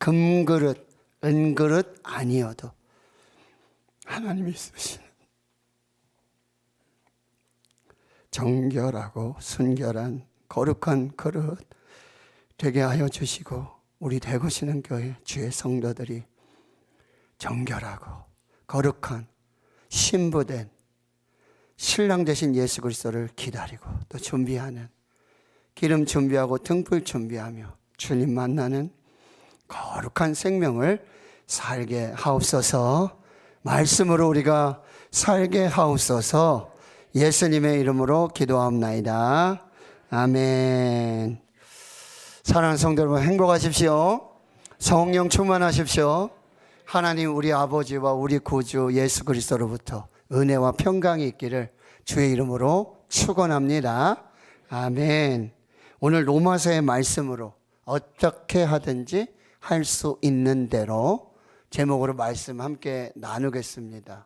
금그릇, 은그릇 아니어도 하나님이 쓰시는 정결하고 순결한 거룩한 그릇 되게 하여 주시고, 우리 대구시는 교회 주의 성도들이 정결하고 거룩한 신부된 신랑 되신 예수 그리스도를 기다리고 또 준비하는, 기름 준비하고 등불 준비하며 주님 만나는 거룩한 생명을 살게 하옵소서. 말씀으로 우리가 살게 하옵소서. 예수님의 이름으로 기도하옵나이다. 아멘. 사랑하는 성도 여러분, 행복하십시오. 성령 충만하십시오. 하나님 우리 아버지와 우리 구주 예수 그리스도로부터 은혜와 평강이 있기를 주의 이름으로 축원합니다. 아멘. 오늘 로마서의 말씀으로 어떻게 하든지 할 수 있는 대로 제목으로 말씀 함께 나누겠습니다.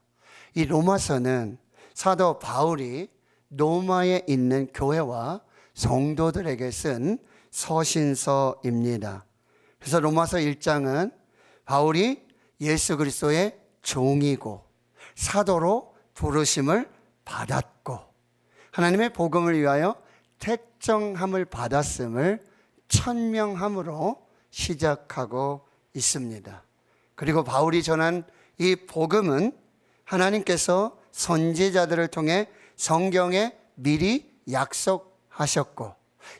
이 로마서는 사도 바울이 로마에 있는 교회와 성도들에게 쓴 서신서입니다. 그래서 로마서 1장은 바울이 예수 그리스도의 종이고 사도로 부르심을 받았고 하나님의 복음을 위하여 택정함을 받았음을 천명함으로 시작하고 있습니다. 그리고 바울이 전한 이 복음은 하나님께서 선지자들을 통해 성경에 미리 약속하셨고,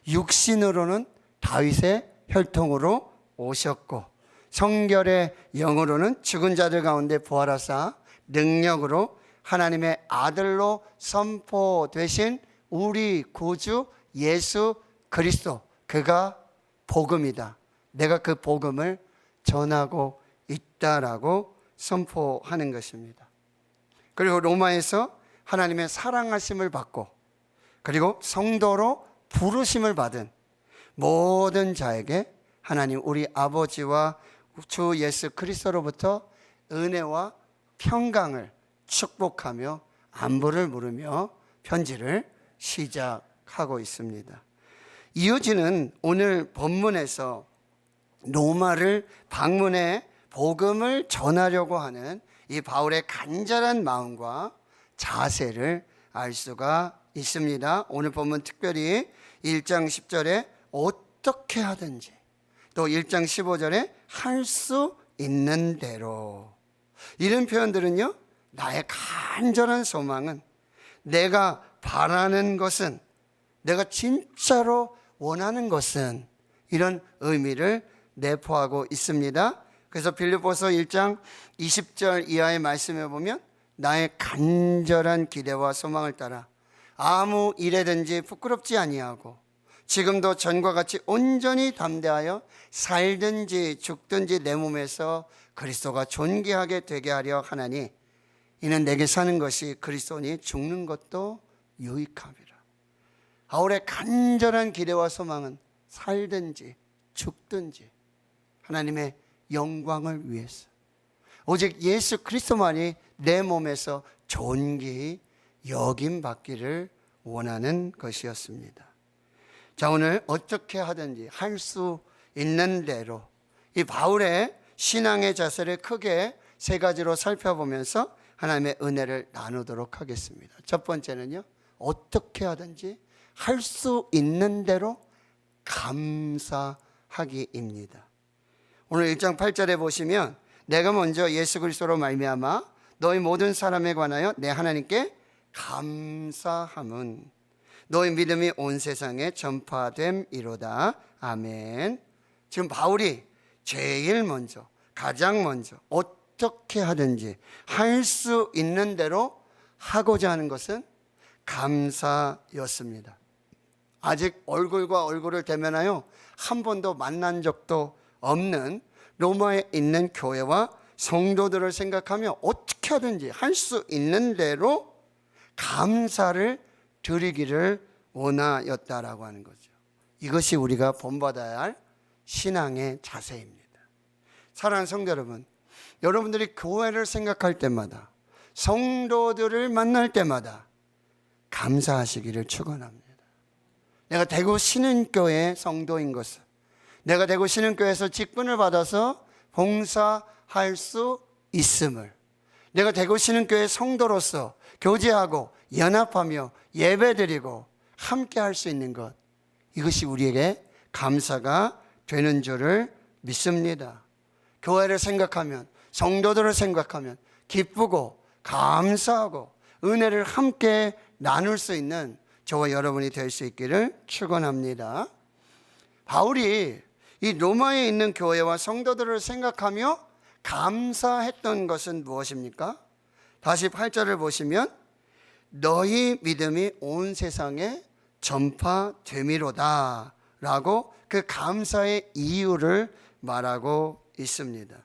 육신으로는 다윗의 혈통으로 오셨고, 성결의 영으로는 죽은 자들 가운데 부활하사 능력으로 하나님의 아들로 선포되신 우리 구주 예수 그리스도, 그가 복음이다. 내가 그 복음을 전하고 있다라고 선포하는 것입니다. 그리고 로마에서 하나님의 사랑하심을 받고, 그리고 성도로 부르심을 받은 모든 자에게 하나님 우리 아버지와 주 예수 그리스도로부터 은혜와 평강을 축복하며 안부를 물으며 편지를 시작하고 있습니다. 이어지는 오늘 본문에서 로마를 방문해 복음을 전하려고 하는 이 바울의 간절한 마음과 자세를 알 수가 있습니다. 오늘 본문 특별히 1장 10절에 어떻게 하든지, 또 1장 15절에 할 수 있는 대로, 이런 표현들은요, 나의 간절한 소망은, 내가 바라는 것은, 내가 진짜로 원하는 것은, 이런 의미를 내포하고 있습니다. 그래서 빌립보서 1장 20절 이하의 말씀에 보면 나의 간절한 기대와 소망을 따라 아무 일에든지 부끄럽지 아니하고 지금도 전과 같이 온전히 담대하여 살든지 죽든지 내 몸에서 그리스도가 존귀하게 되게 하려 하나니 이는 내게 사는 것이 그리스도니 죽는 것도 유익함이라. 바울의 간절한 기대와 소망은 살든지 죽든지 하나님의 영광을 위해서, 오직 예수 그리스도만이 내 몸에서 존귀히 여김받기를 원하는 것이었습니다. 자, 오늘 어떻게 하든지 할 수 있는 대로, 이 바울의 신앙의 자세를 크게 세 가지로 살펴보면서 하나님의 은혜를 나누도록 하겠습니다. 첫 번째는요, 어떻게 하든지 할 수 있는 대로 감사하기입니다. 오늘 1장 8절에 보시면 내가 먼저 예수 그리스도로 말미암아 너희 모든 사람에 관하여 내 하나님께 감사함은 너희 믿음이 온 세상에 전파됨이로다. 아멘. 지금 바울이 제일 먼저, 가장 먼저 어떻게 하든지 할 수 있는 대로 하고자 하는 것은 감사였습니다. 아직 얼굴과 얼굴을 대면하여 한 번도 만난 적도 없는 로마에 있는 교회와 성도들을 생각하며 어떻게 하든지 할 수 있는 대로 감사를 드리기를 원하였다라고 하는 거죠. 이것이 우리가 본받아야 할 신앙의 자세입니다. 사랑하는 성도 여러분, 여러분들이 교회를 생각할 때마다, 성도들을 만날 때마다 감사하시기를 축원합니다. 내가 대구 신은교회 성도인 것을, 내가 대구 신흥교회에서 직분을 받아서 봉사할 수 있음을, 내가 대구 신흥교회 성도로서 교제하고 연합하며 예배드리고 함께 할 수 있는 것, 이것이 우리에게 감사가 되는 줄을 믿습니다. 교회를 생각하면, 성도들을 생각하면 기쁘고 감사하고 은혜를 함께 나눌 수 있는 저와 여러분이 될 수 있기를 축원합니다. 바울이 이 로마에 있는 교회와 성도들을 생각하며 감사했던 것은 무엇입니까? 다시 8절을 보시면 너희 믿음이 온 세상에 전파됨이로다 라고 그 감사의 이유를 말하고 있습니다.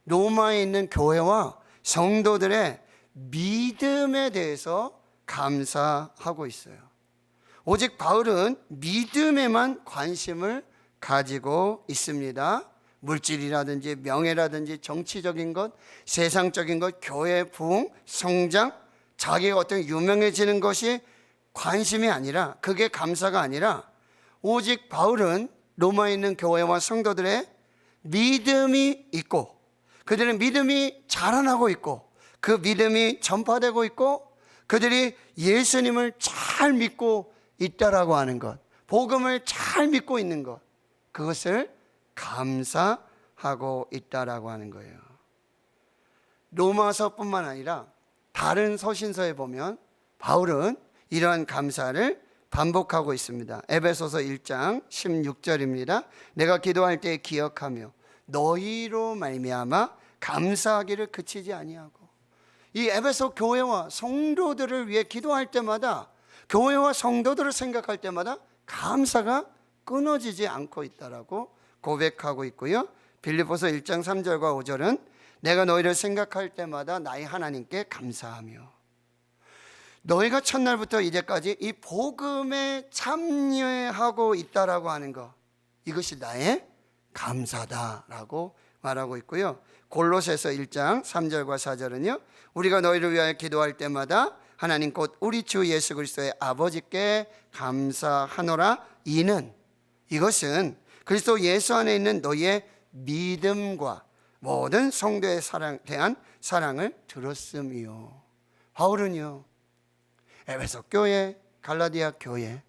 로마에 있는 교회와 성도들의 믿음에 대해서 감사하고 있어요. 오직 바울은 믿음에만 관심을 가지고 있습니다. 물질이라든지 명예라든지 정치적인 것, 세상적인 것, 교회 부흥, 성장, 자기가 어떤 유명해지는 것이 관심이 아니라, 그게 감사가 아니라 오직 바울은 로마에 있는 교회와 성도들의 믿음이 있고 그들의 믿음이 자라나고 있고 그 믿음이 전파되고 있고 그들이 예수님을 잘 믿고 있다라고 하는 것, 복음을 잘 믿고 있는 것, 그것을 감사하고 있다라고 하는 거예요. 로마서뿐만 아니라 다른 서신서에 보면 바울은 이러한 감사를 반복하고 있습니다. 에베소서 1장 16절입니다. 내가 기도할 때 기억하며 너희로 말미암아 감사하기를 그치지 아니하고. 이 에베소 교회와 성도들을 위해 기도할 때마다, 교회와 성도들을 생각할 때마다 감사가 끊어지지 않고 있다라고 고백하고 있고요. 빌립보서 1장 3절과 5절은 내가 너희를 생각할 때마다 나의 하나님께 감사하며. 너희가 첫날부터 이제까지 이 복음에 참여하고 있다라고 하는 것, 이것이 나의 감사다라고 말하고 있고요. 골로새서 1장 3절과 4절은요, 우리가 너희를 위하여 기도할 때마다 하나님 곧 우리 주 예수 그리스도의 아버지께 감사하노라. 이는, 이것은 그리스도 예수 안에 있는 너희의 믿음과 모든 성도의 대한 사랑을 들었음이요. 바울은요, 에베소 교회, 갈라디아 교회,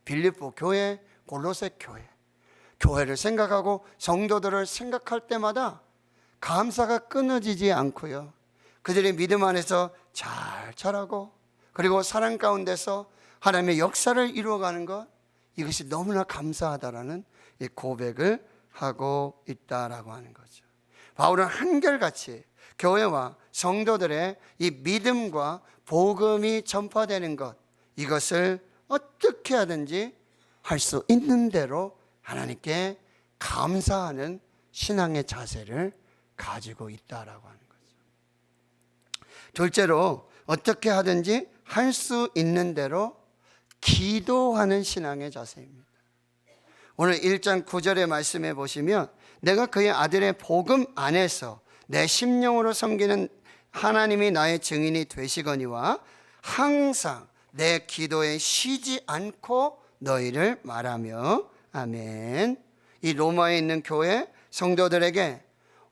빌립보 교회, 골로새 교회, 교회를 생각하고 성도들을 생각할 때마다 감사가 끊어지지 않고요, 그들의 믿음 안에서 잘 자라고 그리고 사랑 가운데서 하나님의 역사를 이루어가는 것, 이것이 너무나 감사하다라는 이 고백을 하고 있다라고 하는 거죠. 바울은 한결같이 교회와 성도들의 이 믿음과 복음이 전파되는 것, 이것을 어떻게 하든지 할 수 있는 대로 하나님께 감사하는 신앙의 자세를 가지고 있다라고 하는 거죠. 둘째로, 어떻게 하든지 할 수 있는 대로 기도하는 신앙의 자세입니다. 오늘 1장 9절의 말씀에 보시면 내가 그의 아들의 복음 안에서 내 심령으로 섬기는 하나님이 나의 증인이 되시거니와 항상 내 기도에 쉬지 않고 너희를 말하며. 아멘. 이 로마에 있는 교회 성도들에게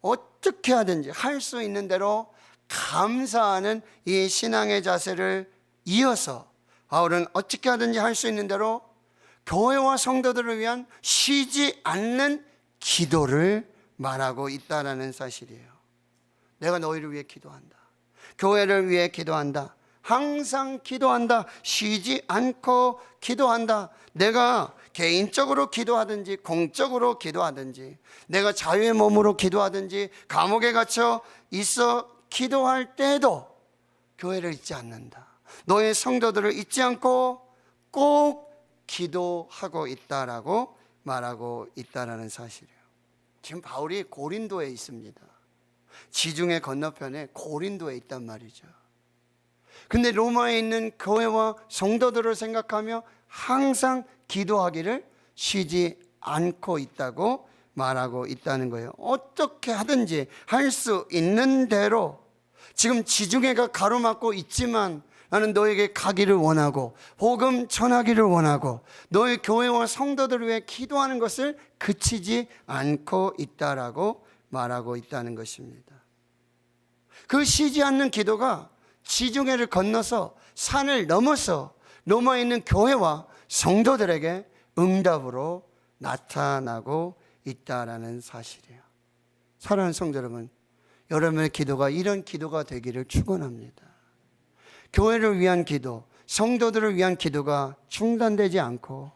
어떻게 하든지 할 수 있는 대로 감사하는 이 신앙의 자세를 이어서 바울은 어떻게 하든지 할 수 있는 대로 교회와 성도들을 위한 쉬지 않는 기도를 말하고 있다는 사실이에요. 내가 너희를 위해 기도한다, 교회를 위해 기도한다, 항상 기도한다, 쉬지 않고 기도한다. 내가 개인적으로 기도하든지 공적으로 기도하든지, 내가 자유의 몸으로 기도하든지 감옥에 갇혀 있어 기도할 때에도 교회를 잊지 않는다, 너의 성도들을 잊지 않고 꼭 기도하고 있다라고 말하고 있다라는 사실이에요. 지금 바울이 고린도에 있습니다. 지중해 건너편에 고린도에 있단 말이죠. 근데 로마에 있는 교회와 성도들을 생각하며 항상 기도하기를 쉬지 않고 있다고 말하고 있다는 거예요. 어떻게 하든지 할 수 있는 대로, 지금 지중해가 가로막고 있지만 나는 너에게 가기를 원하고 복음 전하기를 원하고 너의 교회와 성도들을 위해 기도하는 것을 그치지 않고 있다라고 말하고 있다는 것입니다. 그 쉬지 않는 기도가 지중해를 건너서 산을 넘어서 로마에 있는 교회와 성도들에게 응답으로 나타나고 있다라는 사실이에요. 사랑하는 성도 여러분, 여러분의 기도가 이런 기도가 되기를 축원합니다. 교회를 위한 기도, 성도들을 위한 기도가 중단되지 않고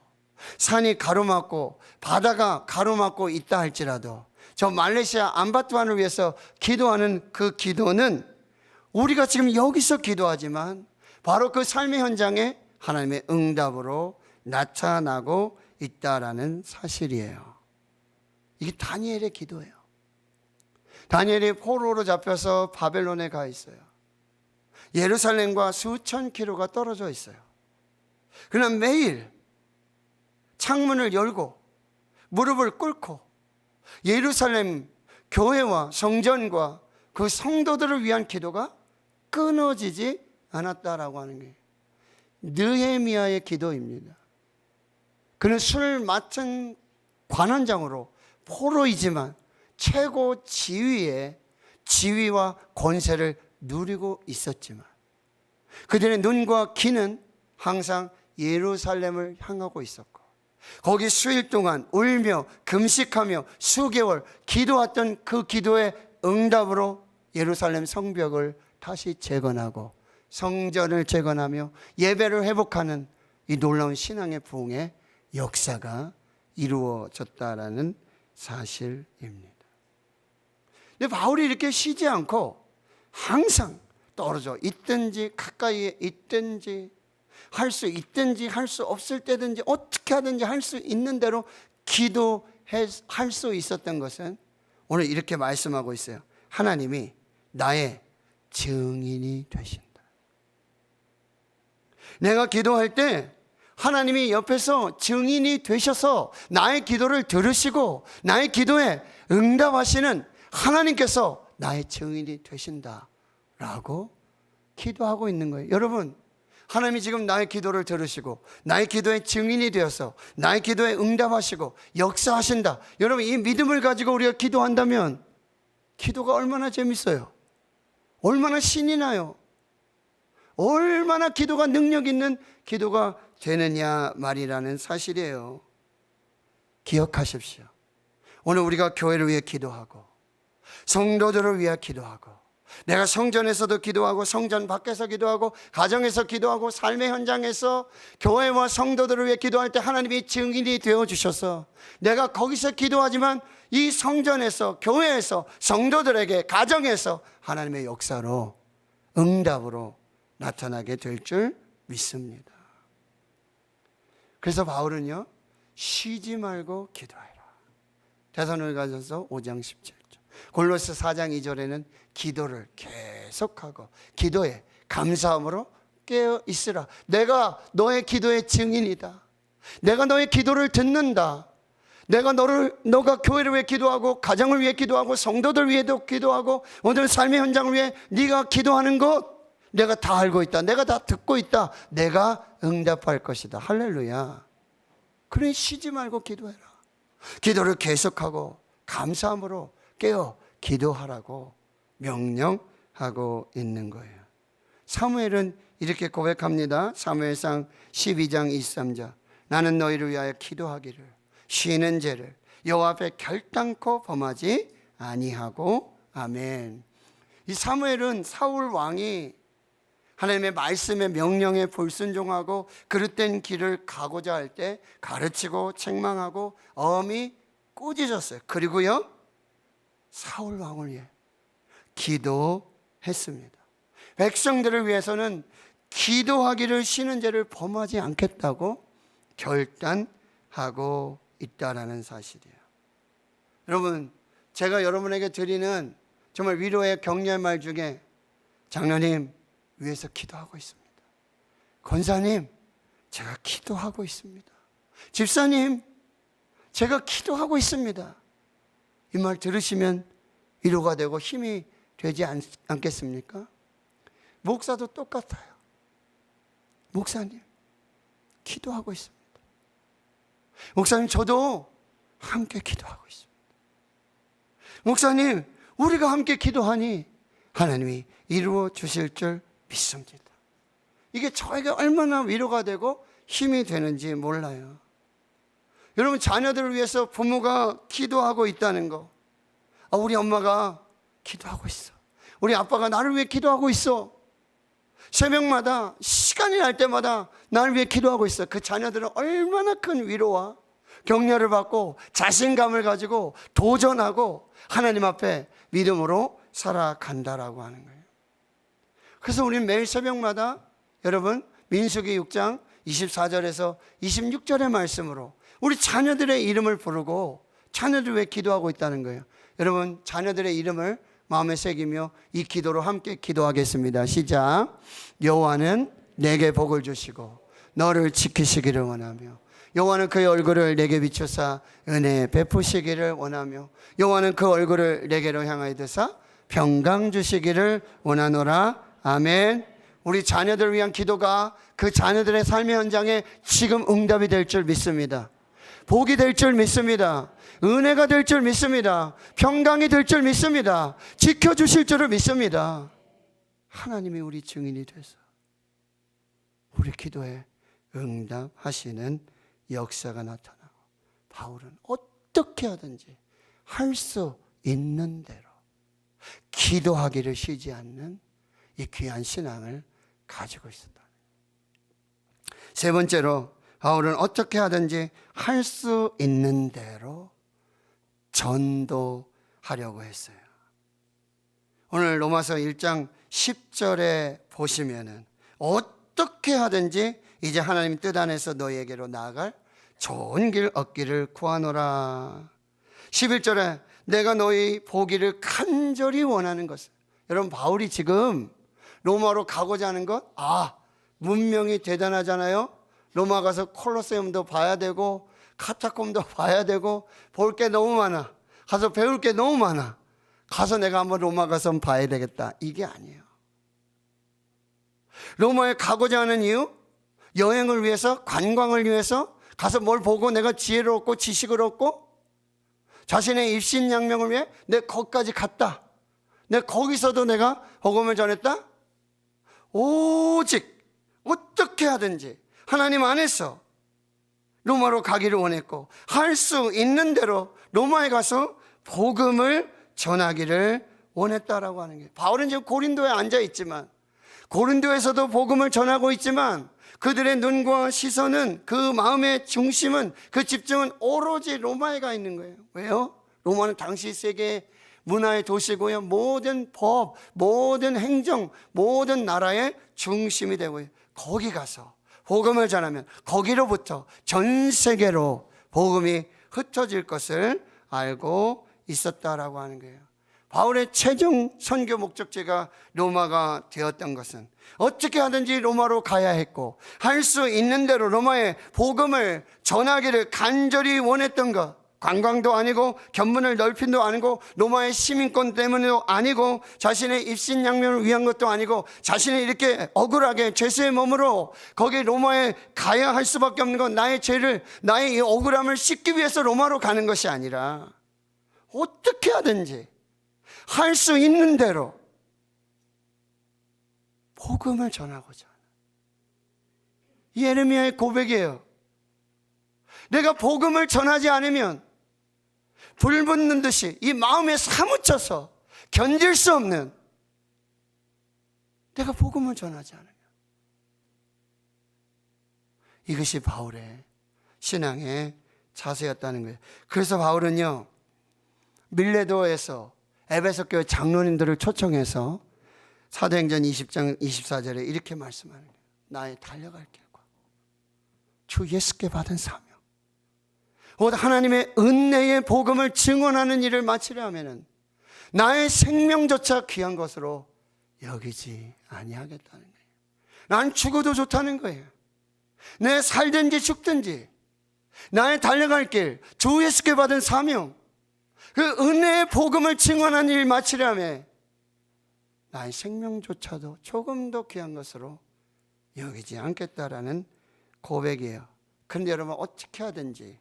산이 가로막고 바다가 가로막고 있다 할지라도 저 말레이시아 암바투안을 위해서 기도하는 그 기도는 우리가 지금 여기서 기도하지만 바로 그 삶의 현장에 하나님의 응답으로 나타나고 있다라는 사실이에요. 이게 다니엘의 기도예요. 다니엘이 포로로 잡혀서 바벨론에 가 있어요. 예루살렘과 수천 킬로가 떨어져 있어요. 그러나 매일 창문을 열고 무릎을 꿇고 예루살렘 교회와 성전과 그 성도들을 위한 기도가 끊어지지 않았다라고 하는 게 느헤미야의 기도입니다. 그는 술 맡은 관원장으로 포로이지만 최고 지위의 지위와 권세를 누리고 있었지만 그들의 눈과 귀는 항상 예루살렘을 향하고 있었고 거기 수일 동안 울며 금식하며 수개월 기도했던 그 기도의 응답으로 예루살렘 성벽을 다시 재건하고 성전을 재건하며 예배를 회복하는 이 놀라운 신앙의 부흥의 역사가 이루어졌다라는 사실입니다. 근데 바울이 이렇게 쉬지 않고 항상 떨어져 있든지 가까이에 있든지 할 수 있든지 할 수 없을 때든지 어떻게 하든지 할 수 있는 대로 기도할 수 있었던 것은 오늘 이렇게 말씀하고 있어요. 하나님이 나의 증인이 되신다. 내가 기도할 때 하나님이 옆에서 증인이 되셔서 나의 기도를 들으시고 나의 기도에 응답하시는 하나님께서 나의 증인이 되신다라고 기도하고 있는 거예요. 여러분, 하나님이 지금 나의 기도를 들으시고 나의 기도에 증인이 되어서 나의 기도에 응답하시고 역사하신다. 여러분, 이 믿음을 가지고 우리가 기도한다면 기도가 얼마나 재밌어요. 얼마나 신이 나요. 얼마나 기도가 능력 있는 기도가 되느냐 말이라는 사실이에요. 기억하십시오. 오늘 우리가 교회를 위해 기도하고 성도들을 위해 기도하고 내가 성전에서도 기도하고 성전 밖에서 기도하고 가정에서 기도하고 삶의 현장에서 교회와 성도들을 위해 기도할 때 하나님이 증인이 되어주셔서 내가 거기서 기도하지만 이 성전에서 교회에서 성도들에게 가정에서 하나님의 역사로 응답으로 나타나게 될 줄 믿습니다. 그래서 바울은요, 쉬지 말고 기도해라. 데살로니가전서 5장 17절, 골로새 4장 2절에는 기도를 계속하고 기도에 감사함으로 깨어 있으라. 내가 너의 기도의 증인이다. 내가 너의 기도를 듣는다. 내가 너가 교회를 위해 기도하고 가정을 위해 기도하고 성도들 위해도 기도하고 오늘 삶의 현장을 위해 네가 기도하는 것 내가 다 알고 있다. 내가 다 듣고 있다. 내가 응답할 것이다. 할렐루야. 그러니 쉬지 말고 기도해라. 기도를 계속하고 감사함으로 깨어 기도하라고 명령하고 있는 거예요. 사무엘은 이렇게 고백합니다. 사무엘상 12장 23절, 나는 너희를 위하여 기도하기를 쉬는 죄를 여호와 앞에 결단코 범하지 아니하고. 아멘. 이 사무엘은 사울 왕이 하나님의 말씀의 명령에 불순종하고 그릇된 길을 가고자 할 때 가르치고 책망하고 엄히 꾸짖었어요. 그리고요, 사울 왕을 위해 기도했습니다. 백성들을 위해서는 기도하기를 쉬는 죄를 범하지 않겠다고 결단하고 있다라는 사실이에요. 여러분, 제가 여러분에게 드리는 정말 위로의 격려의 말 중에 장로님 위해서 기도하고 있습니다. 권사님 제가 기도하고 있습니다. 집사님 제가 기도하고 있습니다. 이 말 들으시면 위로가 되고 힘이 되지 않겠습니까? 목사도 똑같아요. 목사님, 기도하고 있습니다. 목사님, 저도 함께 기도하고 있습니다. 목사님, 우리가 함께 기도하니 하나님이 이루어 주실 줄 믿습니다. 이게 저에게 얼마나 위로가 되고 힘이 되는지 몰라요. 여러분, 자녀들을 위해서 부모가 기도하고 있다는 거, 우리 엄마가 기도하고 있어, 우리 아빠가 나를 위해 기도하고 있어, 새벽마다 시간이 날 때마다 나를 위해 기도하고 있어. 그 자녀들은 얼마나 큰 위로와 격려를 받고 자신감을 가지고 도전하고 하나님 앞에 믿음으로 살아간다라고 하는 거예요. 그래서 우리는 매일 새벽마다 여러분, 민수기 6장 24절에서 26절의 말씀으로 우리 자녀들의 이름을 부르고 자녀들 왜 기도하고 있다는 거예요. 여러분, 자녀들의 이름을 마음에 새기며 이 기도로 함께 기도하겠습니다. 시작. 여호와는 내게 복을 주시고 너를 지키시기를 원하며, 여호와는 그의 얼굴을 내게 비추사 은혜 베푸시기를 원하며, 여호와는 그 얼굴을 내게로 향하여 드사 평강 주시기를 원하노라. 아멘. 우리 자녀들을 위한 기도가 그 자녀들의 삶의 현장에 지금 응답이 될 줄 믿습니다. 복이 될 줄 믿습니다. 은혜가 될 줄 믿습니다. 평강이 될 줄 믿습니다. 지켜주실 줄을 믿습니다. 하나님이 우리 증인이 돼서 우리 기도에 응답하시는 역사가 나타나고, 바울은 어떻게 하든지 할 수 있는 대로 기도하기를 쉬지 않는 이 귀한 신앙을 가지고 있었다. 세 번째로, 바울은 어떻게 하든지 할 수 있는 대로 전도하려고 했어요. 오늘 로마서 1장 10절에 보시면은 어떻게 하든지 이제 하나님 뜻 안에서 너희에게로 나아갈 좋은 길 얻기를 구하노라. 11절에 내가 너희 보기를 간절히 원하는 것을. 여러분, 바울이 지금 로마로 가고자 하는 것, 문명이 대단하잖아요. 로마 가서 콜로세움도 봐야 되고 카타콤도 봐야 되고 볼 게 너무 많아. 가서 배울 게 너무 많아. 가서 내가 한번 로마 가서 봐야 되겠다. 이게 아니에요. 로마에 가고자 하는 이유, 여행을 위해서, 관광을 위해서 가서 뭘 보고 내가 지혜를 얻고 지식을 얻고 자신의 입신양명을 위해 내가 거기까지 갔다. 내가 거기서도 내가 복음을 전했다. 오직 어떻게 하든지 하나님 안에서 로마로 가기를 원했고, 할 수 있는 대로 로마에 가서 복음을 전하기를 원했다라고 하는 거예요. 바울은 지금 고린도에 앉아 있지만, 고린도에서도 복음을 전하고 있지만 그들의 눈과 시선은, 그 마음의 중심은, 그 집중은 오로지 로마에 가 있는 거예요. 왜요? 로마는 당시 세계 문화의 도시고요, 모든 법, 모든 행정, 모든 나라의 중심이 되고요, 거기 가서 복음을 전하면 거기로부터 전 세계로 복음이 흩어질 것을 알고 있었다라고 하는 거예요. 바울의 최종 선교 목적지가 로마가 되었던 것은 어떻게 하든지 로마로 가야 했고, 할 수 있는 대로 로마에 복음을 전하기를 간절히 원했던 것, 관광도 아니고 견문을 넓힌도 아니고 로마의 시민권 때문에도 아니고 자신의 입신양면을 위한 것도 아니고 자신이 이렇게 억울하게 죄수의 몸으로 거기 로마에 가야 할 수밖에 없는 건 나의 죄를, 나의 이 억울함을 씻기 위해서 로마로 가는 것이 아니라 어떻게 하든지 할 수 있는 대로 복음을 전하고자 하는 예레미야의 고백이에요. 내가 복음을 전하지 않으면 불 붙는 듯이 이 마음에 사무쳐서 견딜 수 없는, 내가 복음을 전하지 않으면. 이것이 바울의 신앙의 자세였다는 거예요. 그래서 바울은요, 밀레도에서 에베소 교회 장로님들을 초청해서 사도행전 20장 24절에 이렇게 말씀하는 거예요. 나의 달려갈 길과 주 예수께 받은 사명, 곧 하나님의 은혜의 복음을 증언하는 일을 마치려 하면은 나의 생명조차 귀한 것으로 여기지 아니하겠다는 거예요. 난 죽어도 좋다는 거예요. 내 살든지 죽든지 나의 달려갈 길, 주 예수께 받은 사명, 그 은혜의 복음을 증언하는 일을 마치려 하면 나의 생명조차도 조금 더 귀한 것으로 여기지 않겠다라는 고백이에요. 그런데 여러분, 어떻게 하든지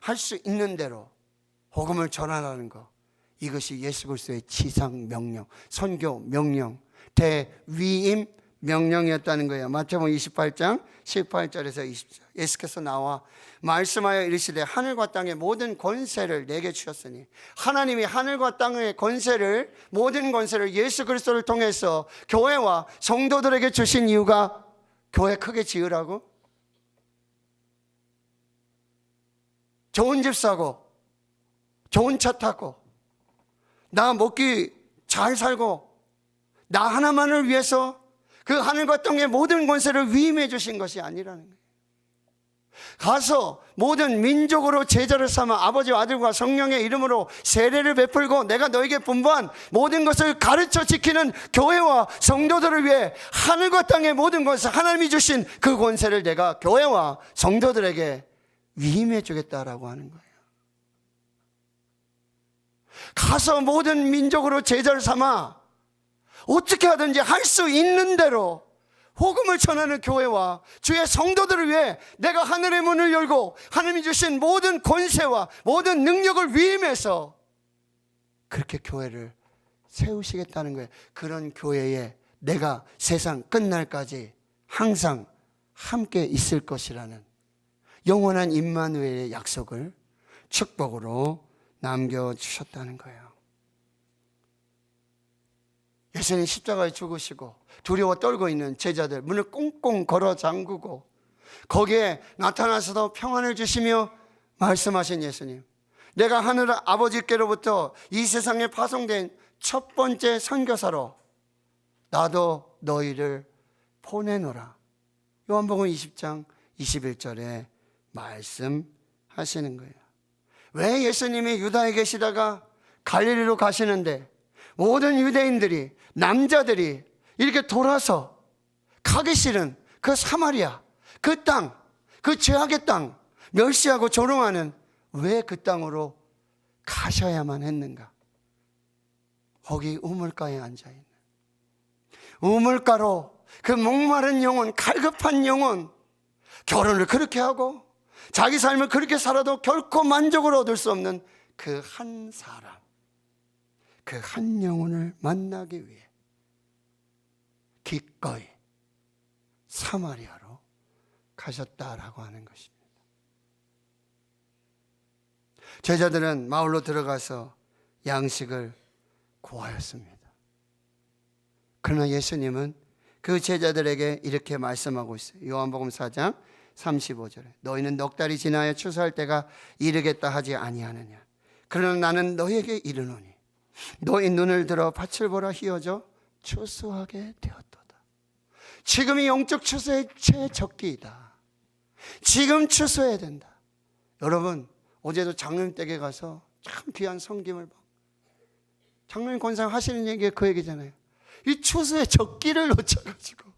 할 수 있는 대로 복음을 전하라는 거, 이것이 예수 그리스도의 지상 명령, 선교 명령, 대위임 명령이었다는 거예요. 마태복음 28장 18절에서 20절, 예수께서 나와 말씀하여 이르시되 하늘과 땅의 모든 권세를 내게 주셨으니, 하나님이 하늘과 땅의 권세를, 모든 권세를 예수 그리스도를 통해서 교회와 성도들에게 주신 이유가 교회 크게 지으라고? 좋은 집 사고, 좋은 차 타고, 나 먹기 잘 살고, 나 하나만을 위해서 그 하늘과 땅의 모든 권세를 위임해 주신 것이 아니라는 거예요. 가서 모든 민족으로 제자를 삼아 아버지와 아들과 성령의 이름으로 세례를 베풀고 내가 너에게 분부한 모든 것을 가르쳐 지키는 교회와 성도들을 위해 하늘과 땅의 모든 권세, 하나님이 주신 그 권세를 내가 교회와 성도들에게 위임해 주겠다라고 하는 거예요. 가서 모든 민족으로 제자를 삼아 어떻게 하든지 할 수 있는 대로 복음을 전하는 교회와 주의 성도들을 위해 내가 하늘의 문을 열고 하나님이 주신 모든 권세와 모든 능력을 위임해서 그렇게 교회를 세우시겠다는 거예요. 그런 교회에 내가 세상 끝날까지 항상 함께 있을 것이라는 영원한 임마누엘의 약속을 축복으로 남겨주셨다는 거예요. 예수님 십자가에 죽으시고 두려워 떨고 있는 제자들 문을 꽁꽁 걸어 잠그고 거기에 나타나셔서 평안을 주시며 말씀하신 예수님, 내가 하늘 아버지께로부터 이 세상에 파송된 첫 번째 선교사로 나도 너희를 보내노라. 요한복음 20장 21절에 말씀하시는 거예요. 왜 예수님이 유다에 계시다가 갈릴리로 가시는데 모든 유대인들이, 남자들이 이렇게 돌아서 가기 싫은 그 사마리아, 그 땅, 그 죄악의 땅, 멸시하고 조롱하는 왜 그 땅으로 가셔야만 했는가? 거기 우물가에 앉아있는, 우물가로 그 목마른 영혼, 갈급한 영혼, 결혼을 그렇게 하고 자기 삶을 그렇게 살아도 결코 만족을 얻을 수 없는 그 한 사람, 그 한 영혼을 만나기 위해 기꺼이 사마리아로 가셨다라고 하는 것입니다. 제자들은 마을로 들어가서 양식을 구하였습니다. 그러나 예수님은 그 제자들에게 이렇게 말씀하고 있어요. 요한복음 4장 35절에 너희는 넉 달이 지나야 추수할 때가 이르겠다 하지 아니하느냐. 그러나 나는 너희에게 이르노니 너희 눈을 들어 밭을 보라 희어져 추수하게 되었도다. 지금이 영적 추수의 최적기이다. 지금 추수해야 된다. 여러분, 어제도 장로님 댁에 가서 참 귀한 성김을 받고, 장로님 권상 하시는 얘기가 그 얘기잖아요. 이 추수의 적기를 놓쳐가지고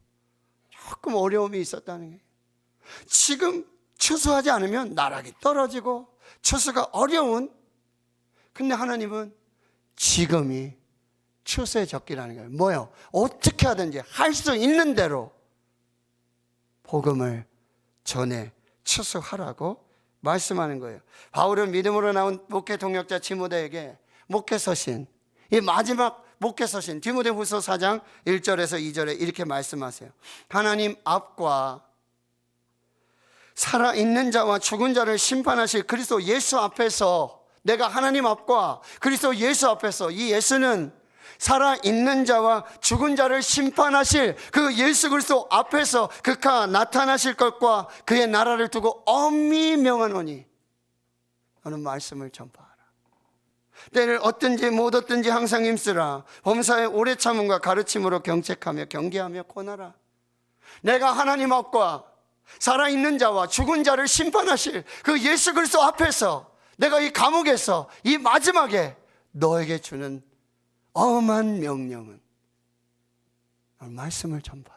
조금 어려움이 있었다는 거예요. 지금 추수하지 않으면 나락이 떨어지고 추수가 어려운, 근데 하나님은 지금이 추수의 적기라는 거예요. 뭐요? 어떻게 하든지 할 수 있는 대로 복음을 전해 추수하라고 말씀하는 거예요. 바울은 믿음으로 나온 목회 동역자 디모데에게 목회 서신, 이 마지막 목회 서신 디모데후서 4장 1절에서 2절에 이렇게 말씀하세요. 하나님 앞과 살아있는 자와 죽은 자를 심판하실 그리스도 예수 앞에서, 내가 하나님 앞과 그리스도 예수 앞에서, 이 예수는 살아있는 자와 죽은 자를 심판하실 그 예수 그리스도 앞에서 그가 나타나실 것과 그의 나라를 두고 엄히 명하노니 너는 말씀을 전파하라. 때를 얻든지 못 얻든지 항상 힘쓰라. 범사의 오래 참음과 가르침으로 경책하며 경계하며 고나라. 내가 하나님 앞과 살아있는 자와 죽은 자를 심판하실 그 예수 그리스도 앞에서 내가 이 감옥에서 이 마지막에 너에게 주는 엄한 명령은 말씀을 전파해라.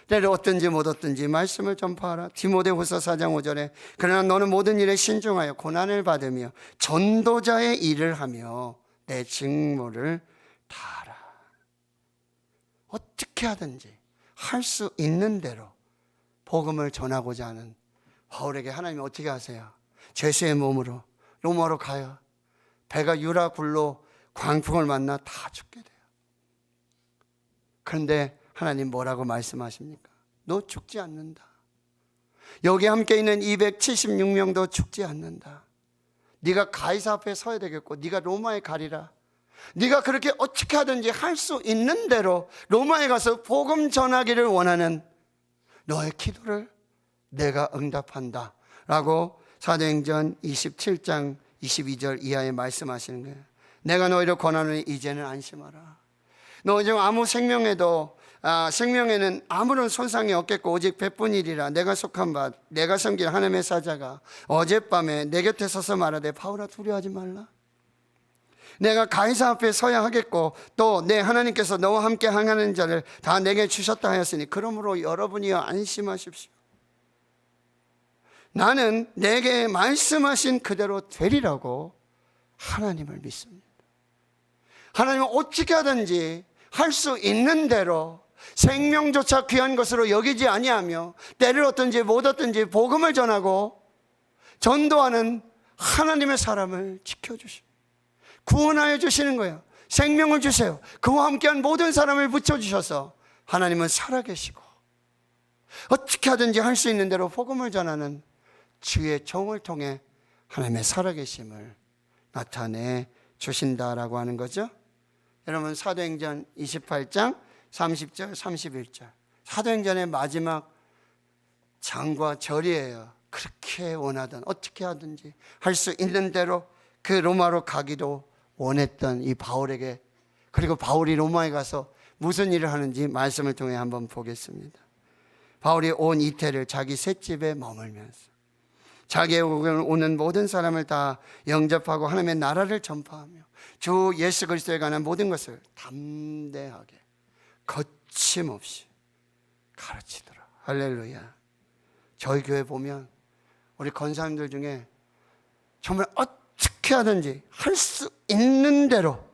때를 얻든지 못 얻든지 말씀을 전파하라. 디모데후서 4장 5절에 그러나 너는 모든 일에 신중하여 고난을 받으며 전도자의 일을 하며 내 직무를 다하라. 어떻게 하든지 할 수 있는 대로 복음을 전하고자 하는 바울에게 하나님이 어떻게 하세요? 죄수의 몸으로 로마로 가요. 배가 유라 굴로 광풍을 만나 다 죽게 돼요. 그런데 하나님 뭐라고 말씀하십니까? 너 죽지 않는다. 여기 함께 있는 276명도 죽지 않는다. 네가 가이사 앞에 서야 되겠고 네가 로마에 가리라. 네가 그렇게 어떻게 하든지 할 수 있는 대로 로마에 가서 복음 전하기를 원하는 너의 기도를 내가 응답한다 라고 사도행전 27장 22절 이하에 말씀하시는 거예요. 내가 너희를 권하노니 이제는 안심하라. 너 지금 아무 생명에는 아무런 손상이 없겠고 오직 배뿐이리라. 내가 속한 바 내가 섬길 하나님의 사자가 어젯밤에 내 곁에 서서 말하되 바울아 두려워하지 말라. 내가 가이사 앞에 서야 하겠고 또 내 하나님께서 너와 함께 항하는 자를 다 내게 주셨다 하였으니 그러므로 여러분이여 안심하십시오. 나는 내게 말씀하신 그대로 되리라고 하나님을 믿습니다. 하나님은 어떻게 하든지 할 수 있는 대로 생명조차 귀한 것으로 여기지 아니하며 때를 얻든지 못 얻든지 복음을 전하고 전도하는 하나님의 사람을 지켜주십니다. 구원하여 주시는 거예요. 생명을 주세요. 그와 함께한 모든 사람을 붙여주셔서 하나님은 살아계시고 어떻게 하든지 할 수 있는 대로 복음을 전하는 주의 종을 통해 하나님의 살아계심을 나타내 주신다라고 하는 거죠. 여러분 사도행전 28장 30절 31절 사도행전의 마지막 장과 절이에요. 그렇게 원하던 어떻게 하든지 할 수 있는 대로 그 로마로 가기도 원했던 이 바울에게, 그리고 바울이 로마에 가서 무슨 일을 하는지 말씀을 통해 한번 보겠습니다. 바울이 온 이태를 자기 셋집에 머물면서 자기에게 오는 모든 사람을 다 영접하고 하나님의 나라를 전파하며 주 예수 그리스도에 관한 모든 것을 담대하게 거침없이 가르치더라. 할렐루야. 저희 교회 보면 우리 권사님들 중에 정말 어떻게 하든지 할 수 있는 대로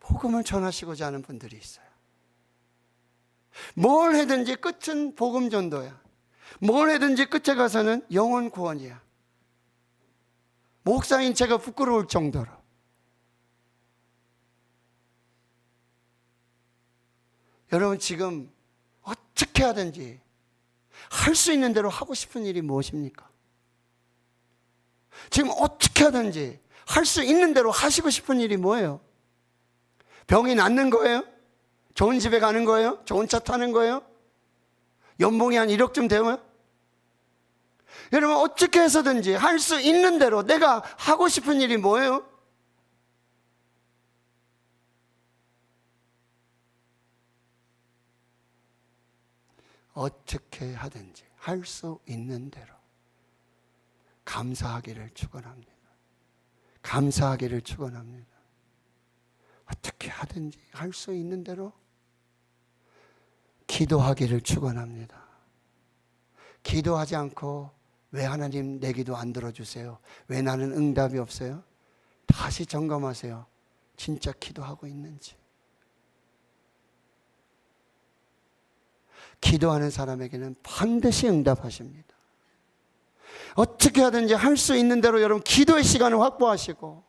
복음을 전하시고자 하는 분들이 있어요. 뭘 해든지 끝은 복음 전도야. 뭘 해든지 끝에 가서는 영혼 구원이야. 목사인 제가 부끄러울 정도로. 여러분 지금 어떻게 하든지 할 수 있는 대로 하고 싶은 일이 무엇입니까? 지금 어떻게 하든지 할 수 있는 대로 하시고 싶은 일이 뭐예요? 병이 낫는 거예요? 좋은 집에 가는 거예요? 좋은 차 타는 거예요? 연봉이 한 1억쯤 되면? 여러분 어떻게 해서든지 할 수 있는 대로 내가 하고 싶은 일이 뭐예요? 어떻게 하든지 할 수 있는 대로 감사하기를 축원합니다. 감사하기를 축원합니다. 어떻게 하든지 할 수 있는 대로 기도하기를 축원합니다. 기도하지 않고 왜 하나님 내 기도 안 들어주세요? 왜 나는 응답이 없어요? 다시 점검하세요. 진짜 기도하고 있는지. 기도하는 사람에게는 반드시 응답하십니다. 어떻게 하든지 할 수 있는 대로 여러분 기도의 시간을 확보하시고,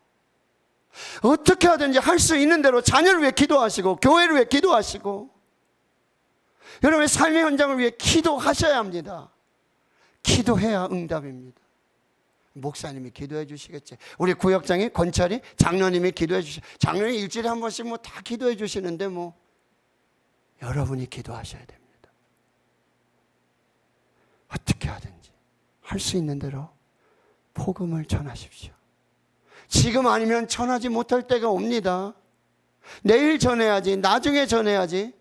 어떻게 하든지 할 수 있는 대로 자녀를 위해 기도하시고, 교회를 위해 기도하시고, 여러분의 삶의 현장을 위해 기도하셔야 합니다. 기도해야 응답입니다. 목사님이 기도해 주시겠지. 우리 구역장이 권찰이 장로님이 기도해 주시. 장로님 일주일에 한 번씩 뭐 다 기도해 주시는데 뭐 여러분이 기도하셔야 됩니다. 어떻게 하든지 할 수 있는 대로 복음을 전하십시오. 지금 아니면 전하지 못할 때가 옵니다. 내일 전해야지, 나중에 전해야지.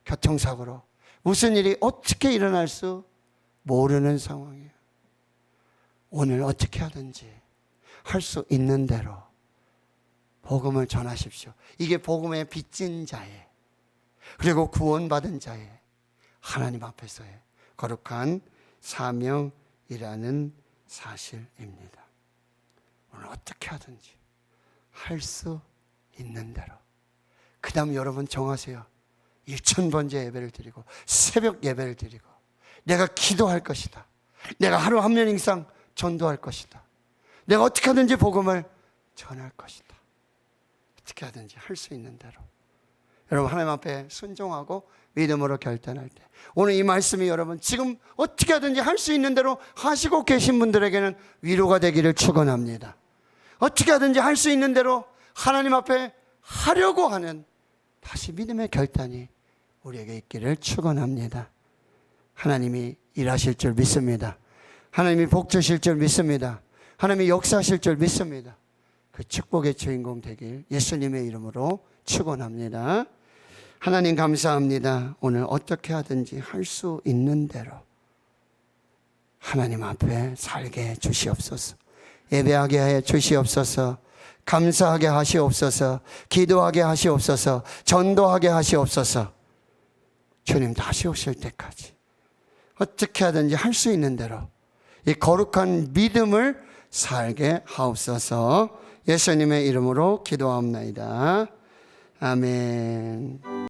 교통사고로 무슨 일이 어떻게 일어날 수 모르는 상황이에요. 오늘 어떻게 하든지 할 수 있는 대로 복음을 전하십시오. 이게 복음의 빚진 자의, 그리고 구원받은 자의 하나님 앞에서의 거룩한 사명이라는 사실입니다. 오늘 어떻게 하든지 할 수 있는 대로. 그 다음 여러분 정하세요. 1000번째 예배를 드리고 새벽 예배를 드리고 내가 기도할 것이다. 내가 하루 한 명 이상 전도할 것이다. 내가 어떻게 하든지 복음을 전할 것이다. 어떻게 하든지 할 수 있는 대로. 여러분 하나님 앞에 순종하고 믿음으로 결단할 때 오늘 이 말씀이 여러분 지금 어떻게 하든지 할 수 있는 대로 하시고 계신 분들에게는 위로가 되기를 축원합니다. 어떻게 하든지 할 수 있는 대로 하나님 앞에 하려고 하는 다시 믿음의 결단이 우리에게 있기를 축원합니다. 하나님이 일하실 줄 믿습니다. 하나님이 복 주실 줄 믿습니다. 하나님이 역사하실 줄 믿습니다. 그 축복의 주인공 되길 예수님의 이름으로 축원합니다. 하나님 감사합니다. 오늘 어떻게 하든지 할 수 있는 대로 하나님 앞에 살게 해 주시옵소서. 예배하게 해 주시옵소서. 감사하게 하시옵소서. 기도하게 하시옵소서. 전도하게 하시옵소서. 주님 다시 오실 때까지 어떻게 하든지 할 수 있는 대로 이 거룩한 믿음을 살게 하옵소서. 예수님의 이름으로 기도합니다. 아멘.